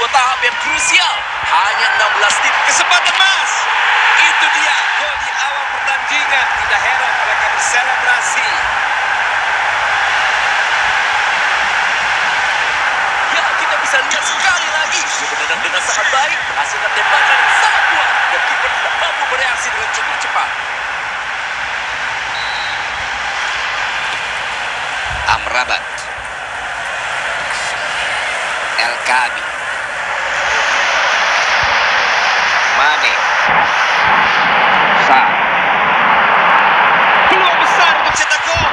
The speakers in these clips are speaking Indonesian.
dua tahap yang krusial. Hanya 16 tim. Kesempatan Mas. Itu dia gol di awal pertandingan. Tidak heran mereka berselebrasi. Ya, kita bisa lihat sekali lagi. Dia benar-benar sangat baik. Menghasilkan tembakan yang sangat kuat. Dan kiper tidak mampu bereaksi dengan cukup cepat. Amrabat, El Kaabi, Mane, Sarr, Peluang besar untuk cetak gol.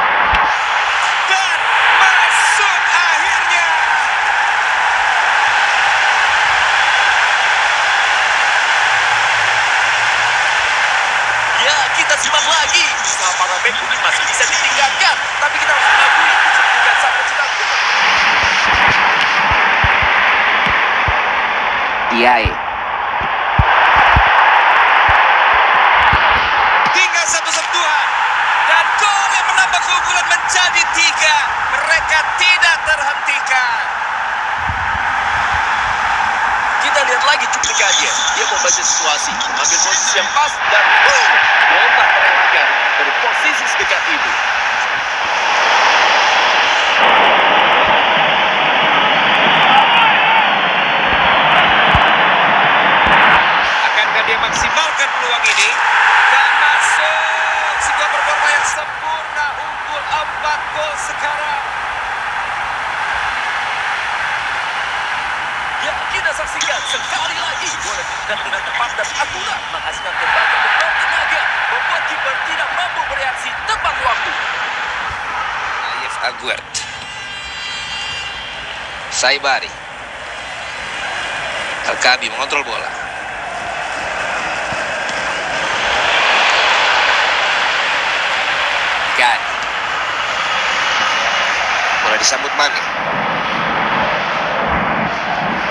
Dan masuk akhirnya. Ya, kita simak lagi. Usaha para bek mungkin masih bisa ditinggalkan. Tapi kita harus mengakui kecerdikan sang pencetak gol. Diaye, Tinggal satu sentuhan. Dan gol yang menambah keunggulan menjadi 3. Mereka tidak terhentikan. Kita lihat lagi cuplikannya. Dia membaca situasi, mengambil posisi yang pas, dan boom! Gol tak terelakkan dari posisi sedekat itu. Akankah dia maksimalkan peluang ini? Dan masuk. Sebuah performa yang sempurna. Unggul 4 gol sekarang. Ya, kita saksikan sekali lagi. Bola ditekan dengan tepat dan akurat, menghasilkan tembakan bertenaga, membuat kiper tidak mampu bereaksi tepat waktu. Nayef Aguert, Saibari, El Kaabi mengontrol bola. Gani, bola disambut Mane.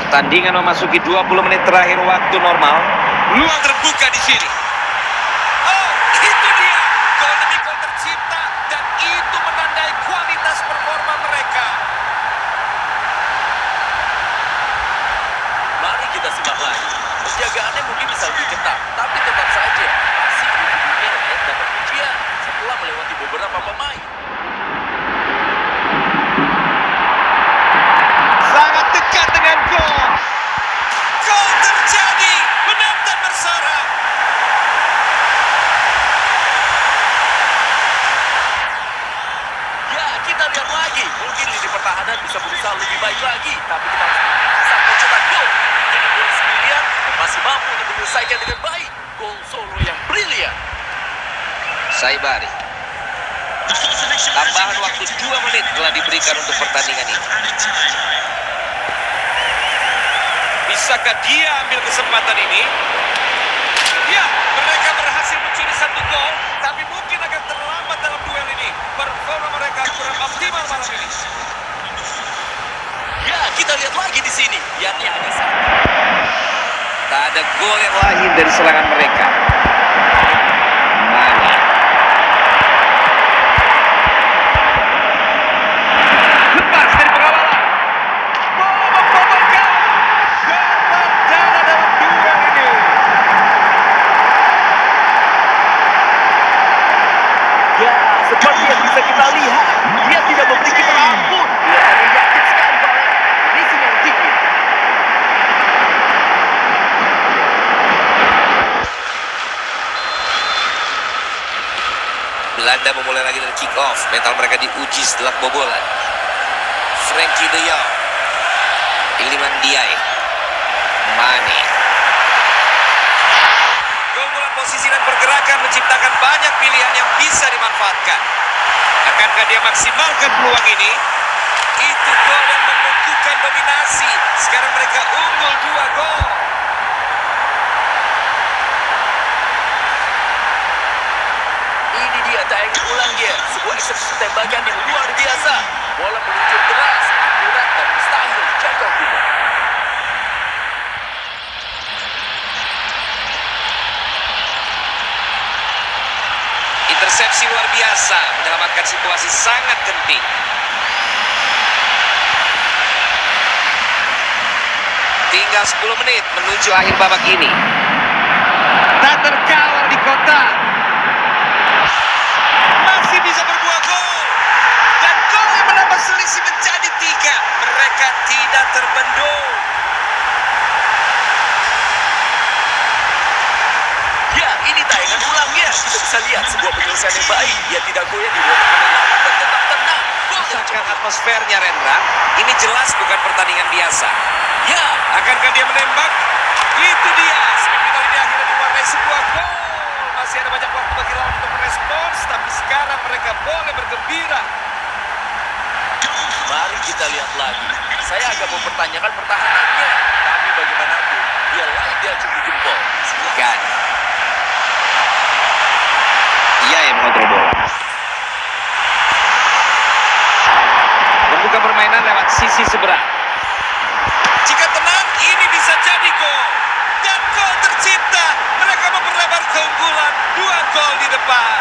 Pertandingan memasuki 20 menit terakhir waktu normal. Peluang terbuka di sini. Oh, itu dia. Gol demi gol tercipta dan itu menandai kualitas performa mereka. Mari kita simak lagi. Penjagaannya mungkin bisa lebih ketat, tapi tetap saja masih ujung-ujungnya layak dapat pujian setelah melewati beberapa pemain. Sangat dekat dengan gol. Gol terjadi. Penonton bersorak. Ya, kita lihat lagi. Mungkin lini pertahanan bisa berusaha lebih baik lagi, tapi kita harus mengikuti sang pencetak gol. Jadi gol sendirian masih mampu untuk menyelesaikan dengan baik. Gol solo yang brilian. Saibari, tambahan waktu 2 menit telah diberikan untuk pertandingan ini. Bisakah dia ambil kesempatan ini? Ya, mereka berhasil mencuri 1 gol, tapi mungkin akan terlambat dalam duel ini. Performa mereka kurang optimal malam ini. Ya, kita lihat lagi di sini. Yakni hanya satu. Tak ada gol yang lahir dari serangan mereka. Mane, Lepas dari pengawalan. Bola mempobolkan. Gol perdana dalam duel ini. Ya, seperti yang bisa kita lihat, dia tidak memberi kiper ampun. Dia hanya yakin sekali bahwa finishing yang tinggi. Belanda memulai lagi dari kick off. Mental mereka diuji setelah kebobolan. Frenkie de Jong, Iliman Diaye, Mane, Keunggulan posisi dan pergerakan menciptakan banyak pilihan yang bisa dimanfaatkan. Akankah dia maksimalkan peluang ini? Itu gol yang menentukan dominasi. Sekarang mereka unggul 2 gol. Ini dia tayangan ulang dia. Sebuah eksekusi tembakan yang luar biasa. Bola meluncur deras, akurat dan mustahil dijangkau kiper. intersepsi luar biasa, menyelamatkan situasi sangat genting. Tinggal 10 menit menuju akhir babak ini. Tak terkawal di kotak. Masih bisa berbuah gol. Dan gol yang menambah selisih menjadi 3. Mereka tidak terbendung. Ya, ini tayangan ulangnya. Kita bisa lihat sebuah penyelesaian yang baik. Dia tidak goyah di bawah tekanan lawan dan tetap tenang. Gol yang Rasakan atmosfernya, Rendra. Ini jelas bukan pertandingan biasa. ya, Akankah dia menembak? Itu dia. Semifinal ini akhirnya diwarnai sebuah gol. Masih ada banyak waktu bagi lawan untuk merespons, tapi sekarang mereka boleh bergembira. mari kita lihat lagi. Saya agak mempertanyakan pertahanannya. Tapi bagaimanapun, dia layak diacungi jempol. Silakan. Dia yang mengontrol bola. Membuka permainan lewat sisi seberang. Jika tenang, ini bisa jadi gol. Dan gol tercipta. Mereka memperlebar keunggulan. 2 gol di depan.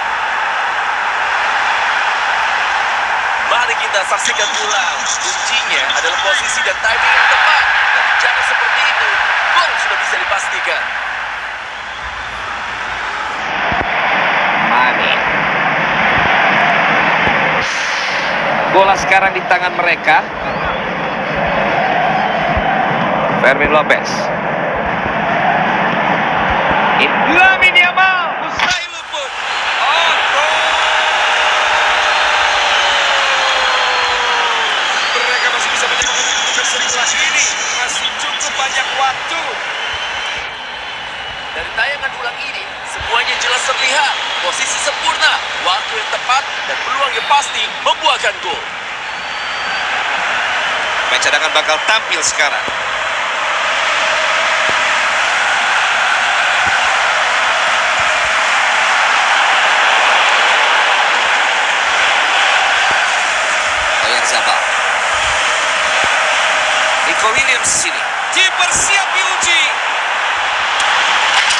Mari kita saksikan ulang. Kuncinya adalah posisi dan timing yang tepat. Dari cara seperti itu, gol sudah bisa dipastikan. Mane. Bola sekarang di tangan mereka. Fermin Lopez. Lamine Yamal. Mustahil luput. Oh, gol. Mereka masih bisa menyambung kedudukan setelah ini. Masih cukup banyak waktu. Dari tayangan ulang ini, semuanya jelas terlihat. Posisi sempurna, waktu yang tepat, dan peluang yang pasti membuahkan gol. Pemain cadangan bakal tampil sekarang. Oyarzabal. Nico Williams sini. Dipersiap diuji.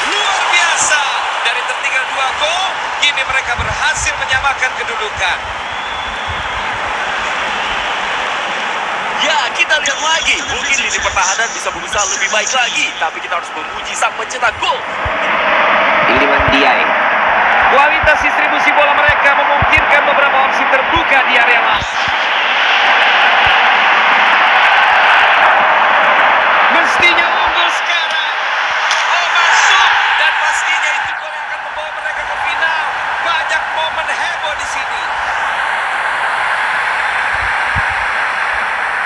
Luar biasa. Dari tertinggal 2 gol, kini mereka berhasil menyamakan kedudukan. Ya, kita lihat lagi. Mungkin lini pertahanan bisa berusaha lebih baik lagi. Tapi kita harus memuji sang pencetak gol. Iliman Diaye. Kualitas distribusi bola mereka memungkinkan beberapa opsi terbuka di area lawan. Mestinya unggul sekarang. Oh, masuk. Dan pastinya itu gol yang akan membawa mereka ke final. Banyak momen heboh di sini.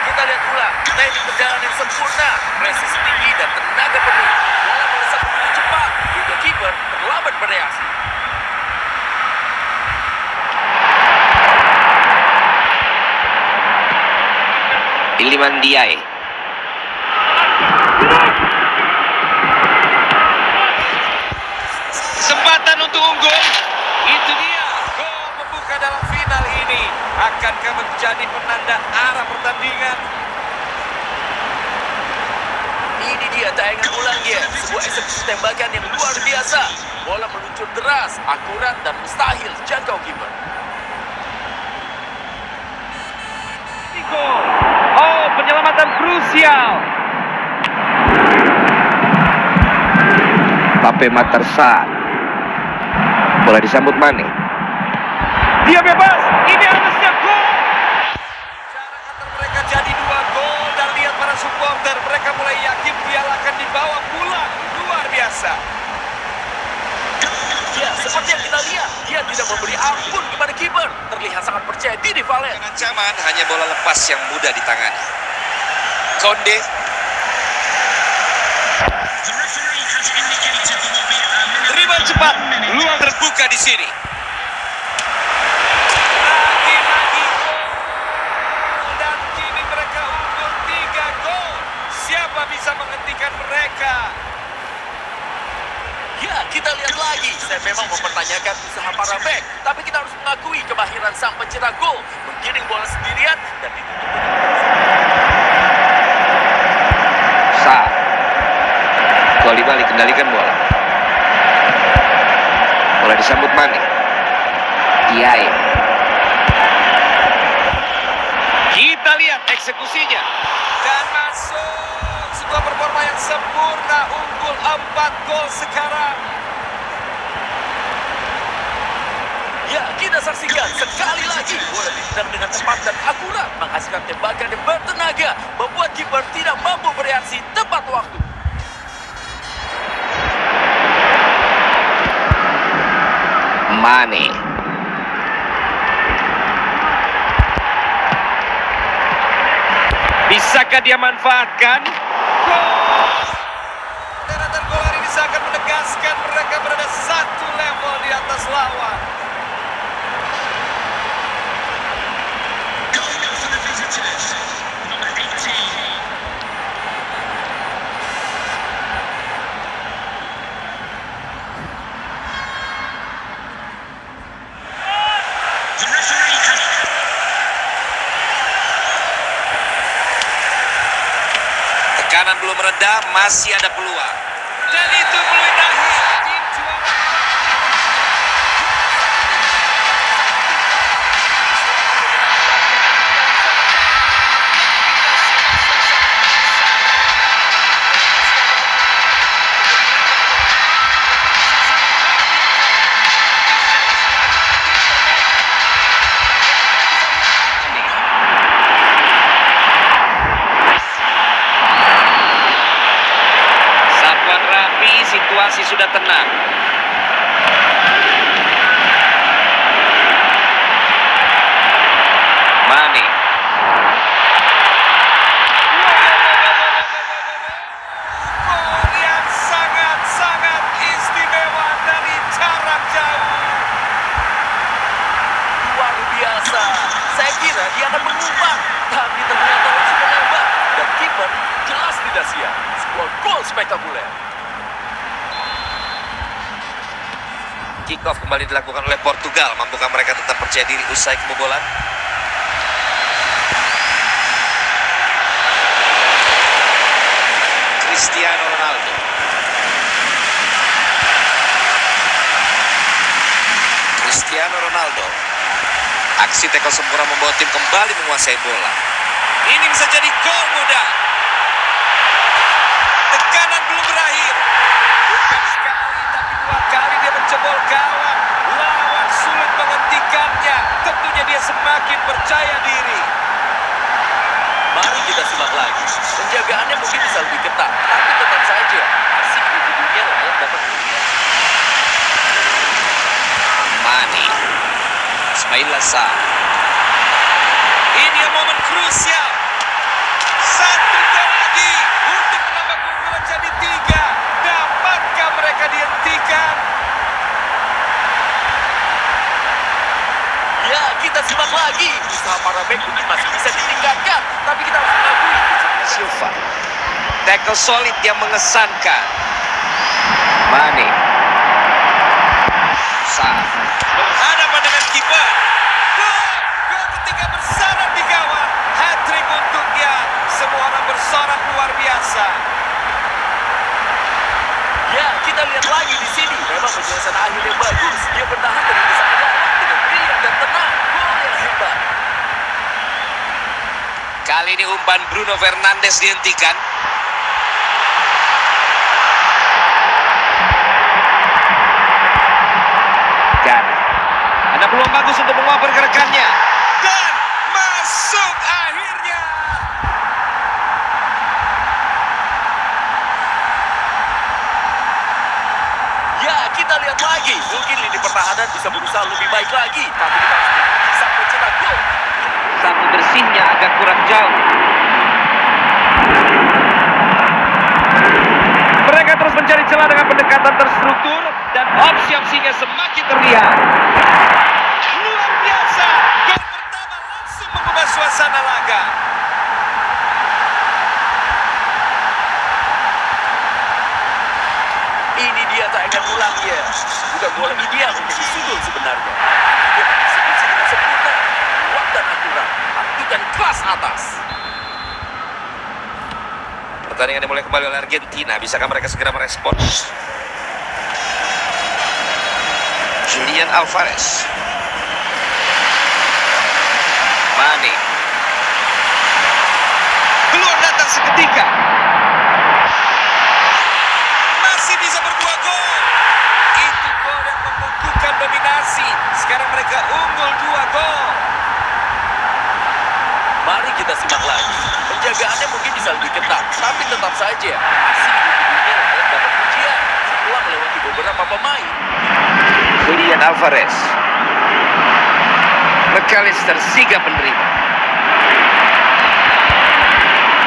Kita lihat ulang. Teknik berjalan yang sempurna, presisi tinggi, dan tenaga penuh. Bola melesat begitu cepat, hingga kiper terlambat bereaksi. Iliman Diaye. Kesempatan untuk unggul. Itu dia. Gol membuka dalam final ini. Akankah menjadi penanda arah pertandingan? Ini dia tayangan ulangnya. Sebuah eksekusi tembakan yang luar biasa. Bola meluncur deras, akurat, dan mustahil jangkau kiper. Gol. Oh, penyelamatan krusial. Pape Matar Sarr. Bola disambut Mane. Dia bebas. Ini harusnya gol. Jarak antar mereka jadi 2 gol. Dan lihat para supporter. Mereka mulai yakin piala akan dibawa pulang. Luar biasa. Ya, seperti yang kita lihat, dia tidak memberi ampun kepada kiper. Terlihat sangat percaya diri Valen. Ancaman hanya bola lepas yang mudah ditangani. Konde. Terima cepat. Luang terbuka di sini. Lagi-lagi gol. Dan kini mereka unggul 3 gol. Siapa bisa menghentikan mereka? Ya, kita lihat lagi. Saya memang mempertanyakan usaha para bek, tapi kita harus mengakui kemahiran sang pencetak gol. Menggiring bola sendirian dan ditutup dengan Sarr. Koulibaly kendalikan bola. Bola disambut Mane. Diaye. Kita lihat eksekusinya. Dan masuk. Sebuah performa sempurna, unggul 4 gol sekarang. Ya, kita saksikan sekali lagi bola ditendang dengan tepat dan akurat, menghasilkan tembakan yang bertenaga, membuat kiper tidak mampu bereaksi tepat waktu. Mane. Bisakah dia manfaatkan? Gol! Deretan gol hari ini seakan menegaskan mereka berada satu level di atas lawan. Tekanan belum reda, masih ada peluang. Dan itu peluang akhir. Tim juara. Sapuan rapi, situasi sudah tenang. Mane. Gol yang sangat-sangat istimewa dari jarak jauh. Luar biasa. Saya kira dia akan mengumpat, tapi ternyata langsung menembak. Dan kiper jelas tidak siap. Sebuah gol spektakuler. Kick off kembali dilakukan oleh Portugal. Mampukah mereka tetap percaya diri usai kebobolan? Cristiano Ronaldo. Cristiano Ronaldo. Aksi tackle sempurna membawa tim kembali menguasai bola. Ini bisa jadi gol mudah. Tekanan belum berakhir. Bukan sekali, tapi 2 kali dia menjebol gawang. Lawan sulit menghentikannya. Tentunya dia semakin percaya diri. Mari kita simak lagi. Penjagaannya mungkin bisa lebih ketat, tapi tetap saja asik di dunia layak dapat dilihat. Mane. Ismail Assar. Ini momen krusial. 1 gol lagi untuk menambah keunggulan jadi 3. Dapatkah mereka dihentikan? Ya, kita simak lagi. Usaha para bek mungkin masih bisa ditingkatkan, tapi kita harus mengakui Silva. Tackle solid yang mengesankan. Mane. Sar. Berhadapan dengan kiper. Gol ketika bersarang di gawang. Hat-trick untuknya. Semua orang bersorak luar biasa. Ya, kita lihat lagi di sini. Memang penjelasan akhirnya bagus. Dia bertahan dari desakan lawan dengan brilian dan tenang. Gol yang hebat. Kali ini umpan Bruno Fernandes dihentikan. Ghana. Ada peluang bagus untuk mengoper ke rekannya. Dan masuk akhirnya. Ya, kita lihat lagi. Mungkin lini pertahanan bisa berusaha lebih baik lagi. Tapi kita harus bisa mencetak gol. Sapu bersihnya agak kurang jauh. Mereka terus mencari celah dengan pendekatan terstruktur dan opsi-opsinya semakin terlihat. Luar biasa. Gol pertama langsung mengubah suasana laga. Ini dia tayangan ulangnya. Bukan bola ideal untuk disudul sebenarnya. Dia mengeksekusi dengan sempurna, kuat dan akurat. Aktifkan kelas atas. Pertandingan dimulai kembali oleh Argentina. Bisakah mereka segera merespons? Julian Alvarez. Mane. Peluang datang seketika. kita simak lagi. Penjagaannya mungkin bisa lebih ketat, tapi tetap saja asing hidupnya dapat ujian setelah melewati beberapa pemain. Julian Alvarez. McAllister sigap menerima.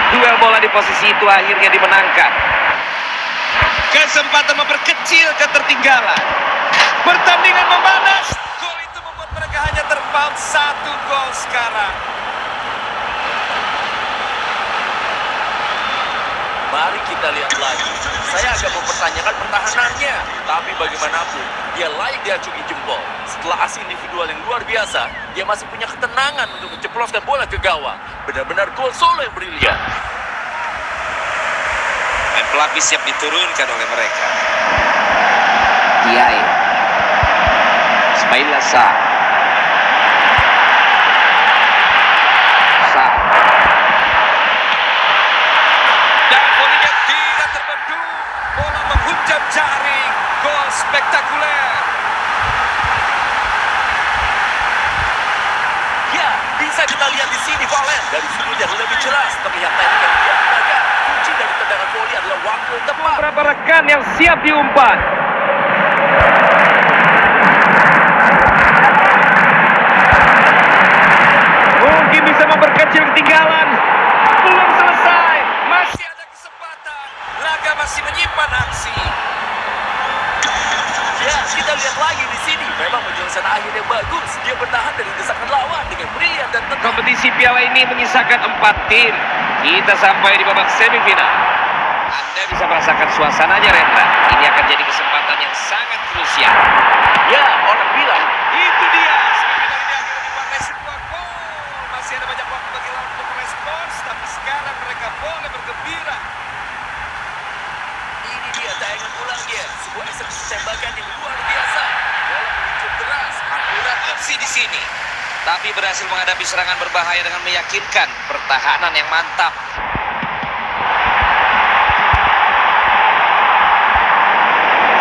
Duel bola di posisi itu akhirnya dimenangkan. Kesempatan memperkecil ketertinggalan. Pertandingan memanas. Gol itu membuat mereka hanya terpaut 1 gol sekarang. Mari kita lihat lagi. Saya agak mempertanyakan pertahanannya, tapi bagaimanapun dia layak diacungi jempol. Setelah aksi individual yang luar biasa, dia masih punya ketenangan untuk menceploskan bola ke gawang. Benar-benar gol solo yang brilian. Dan pelapis siap diturunkan oleh mereka. Diaye. Ismail Sarr. Sarr. Dan volinya tidak terbendung. Bola menghujam jaring. Gol spektakuler. Ya, bisa kita lihat di sini Valen dari sudut yang lebih jelas terlihat teknik yang dia gunakan. Kunci dari tendangan voli adalah waktu yang tepat. Beberapa rekan yang siap diumpan. Mungkin bisa memperkecil ketinggalan. Belum selesai. Masih ada kesempatan. Laga masih menyimpan aksi. Ya, kita lihat lagi di sini. Memang penyelesaian akhir yang bagus. Dia bertahan dari desakan lawan dengan brilian dan tenang. Kompetisi piala ini menyisakan 4 tim. Kita sampai di babak semifinal. Anda bisa merasakan suasananya, Rendra. Ini akan jadi kesempatan yang sangat krusial. Ya, orang bilang Itu dia. Semifinal ini akhirnya diwarnai sebuah gol. Masih ada banyak waktu bagi lawan untuk merespons. Tapi sekarang mereka boleh bergembira. ini dia tayangan ulangnya. Sebuah eksekusi tembakan yang luar biasa. Bola meluncur deras, akurat. Opsi di sini. Tapi berhasil menghadapi serangan berbahaya dengan meyakinkan pertahanan yang mantap.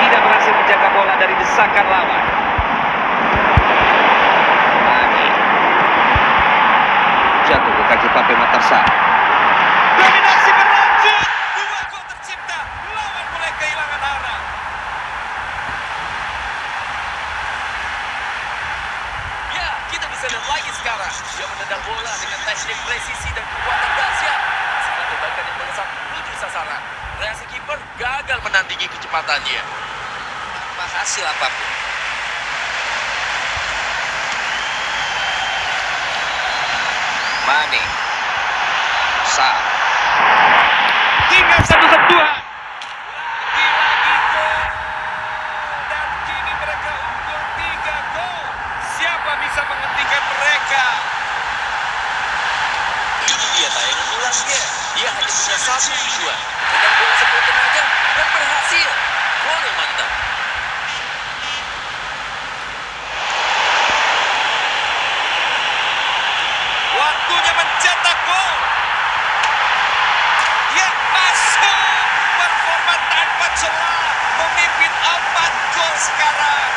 Tidak berhasil menjaga bola dari desakan lawan. Lagi. Jatuh ke kaki Pape Matar Sarr. Dominasi berlanjut. 2 gol tercipta. Lawan mulai kehilangan arah. Ya, kita bisa lihat lagi sekarang. Dia menendang bola dengan teknik presisi dan kekuatan dahsyat. Sebuah tembakan yang melesat menuju sasaran. Reaksi kiper gagal menandingi kecepatannya. Tanpa hasil apapun. Mane. Sarr. Tinggal 1 sentuhan. Lagi-lagi gol. Dan kini mereka unggul 3 gol. Siapa bisa menghentikan mereka? Ini dia tayangan ulangnya. Dia hanya punya satu tujuan. Menendang bola sekuat tenaga dan berhasil. Gol yang mantap. Waktunya mencetak gol. Ya, masuk. Performa tanpa celah. Memimpin 4 gol sekarang.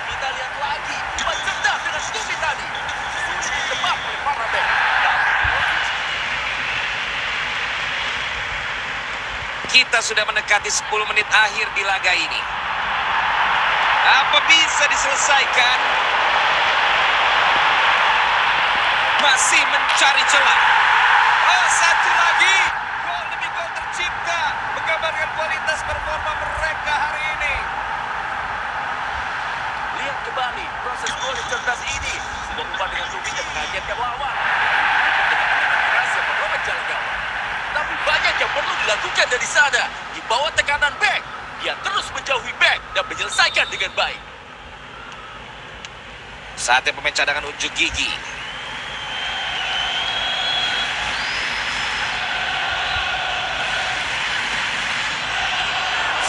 Kita lihat lagi. Umpan cerdas dengan Stumi tadi. Sulit ditebak oleh para bek. Kita sudah mendekati 10 menit akhir di laga ini. Apa bisa diselesaikan? Masih mencari celah. Oh, satu lagi. Gol demi gol tercipta. Menggambarkan kualitas performa mereka hari ini. Lihat kembali proses gol yang cerdas ini. Sebuah umpan dengan Stumi yang mengagetkan lawan. Dengan tendangan keras yang merobek jalan gawang. Tapi banyak yang perlu dilakukan dari sana. Di bawah tekanan back, dia terus menjauhi back dan menyelesaikan dengan baik. Saatnya pemain cadangan unjuk gigi.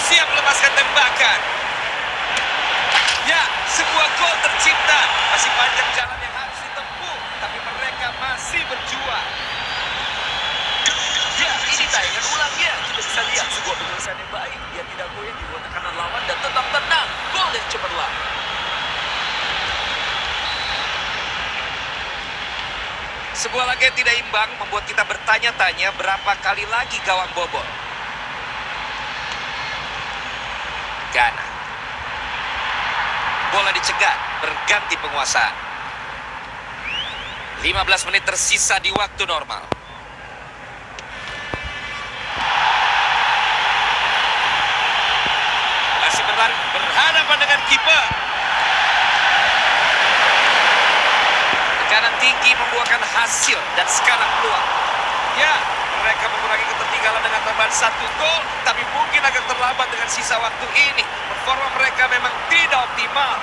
Siap melepaskan tembakan. Ya, sebuah gol tercipta. Masih panjang jalan yang harus ditempuh. Tapi mereka masih berjuang. Ya, ini tayangan ulangnya. Kita bisa lihat sebuah penyelesaian yang baik. Dia tidak goyah di bawah tekanan lawan dan tetap tenang. Gol yang cemerlang. Sebuah laga yang tidak imbang membuat kita bertanya-tanya berapa kali lagi gawang bobol. Ghana. Bola dicegat, berganti penguasaan. 15 menit tersisa di waktu normal. Masih berhadapan dengan kiper. Tekanan tinggi membuahkan hasil dan sekarang peluang. Ya, mereka mengurangi ketertinggalan dengan tambahan 1 gol, tapi mungkin agak terlambat dengan sisa waktu ini. Performa mereka memang tidak optimal.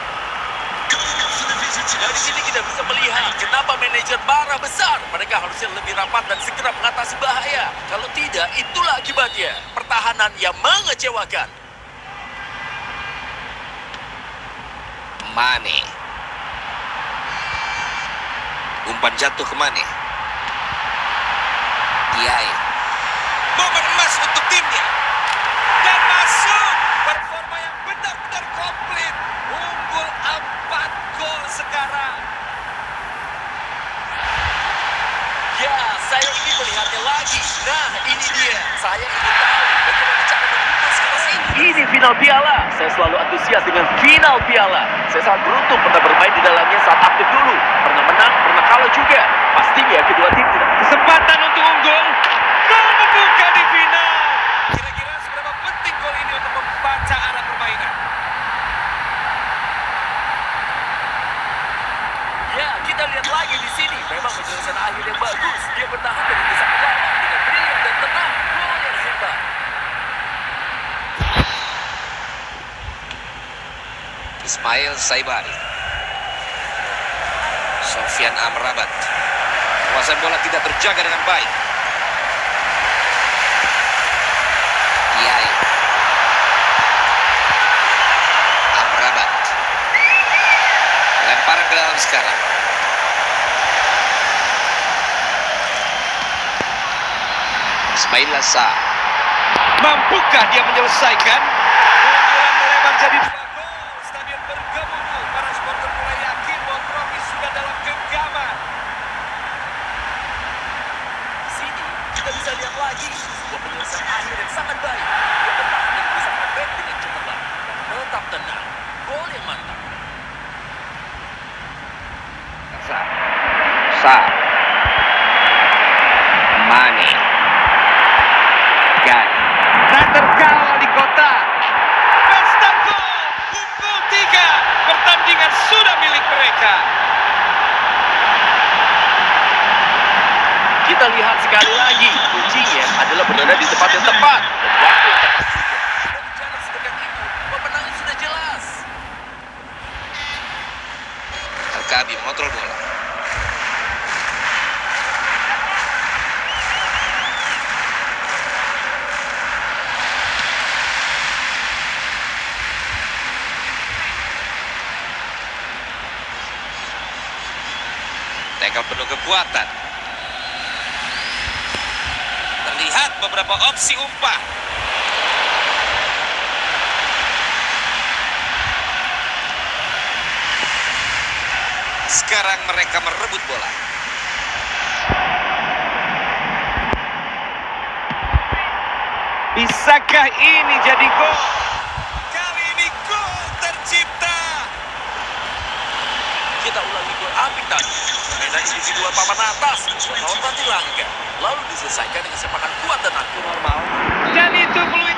Dari sini kita bisa melihat kenapa manajer marah besar. Mereka harusnya lebih rapat dan segera mengatasi bahaya. Kalau tidak, itulah akibatnya. Pertahanan yang mengecewakan. Mane. Umpan jatuh ke Mane. Diaye. Momen emas untuk timnya. Dan masuk. Performa yang benar-benar komplit. Unggul 4 gol sekarang. Ya, saya ingin melihatnya lagi. Nah, ini dia. Saya ingin tahu bagaimana cara mengutus kelas ini. Ini final piala. Saya selalu antusias dengan final piala. Saya sangat beruntung pernah bermain di dalamnya saat aktif dulu. Pernah menang, pernah kalah juga. Pastinya kedua tim tidak. Kesempatan untuk unggul. Gol membuka di final. Kira-kira seberapa penting gol ini untuk membaca arah permainan? Ya, kita lihat lagi di sini. Memang penyelesaian akhir yang bagus. Dia bertahan dari desak lawan dengan brilian dan tenang. Gol yang hebat. Ismail Saibari. Sofyan Amrabat. Penguasaan bola tidak terjaga dengan baik. Diaye. Amrabat. Lemparan ke dalam sekarang. Ismail Assar. Mampukah dia menyelesaikan? Keunggulan melebar jadi 2 gol. Stadion bergemuruh. Para supporter mulai yakin bahwa trofi sudah dalam genggaman. Di sini kita bisa lihat lagi sebuah penyelesaian akhir yang sangat baik. Dia bertahan dari desakan back dengan cemerlang dan tetap tenang. Gol yang mantap. Sar. Mane. Ghana. Tak terkawal di kotak. Pesta gol. Unggul 3. Pertandingan sudah milik mereka. Kita lihat sekali lagi. Kuncinya adalah berada di tempat yang tepat dan waktu yang tepat juga. Dari jarak sedekat itu, pemenangnya sudah jelas. Alkabi mengontrol bola. Tackle penuh kekuatan. Terlihat beberapa opsi umpan. Sekarang mereka merebut bola. Bisakah ini jadi gol? Kali ini gol tercipta. Kita ulangi gol apik tadi. Permainan individual papan atas, lawan Langga. Lalu diselesaikan dengan sepakan kuat dan akurat. Dan itu peluit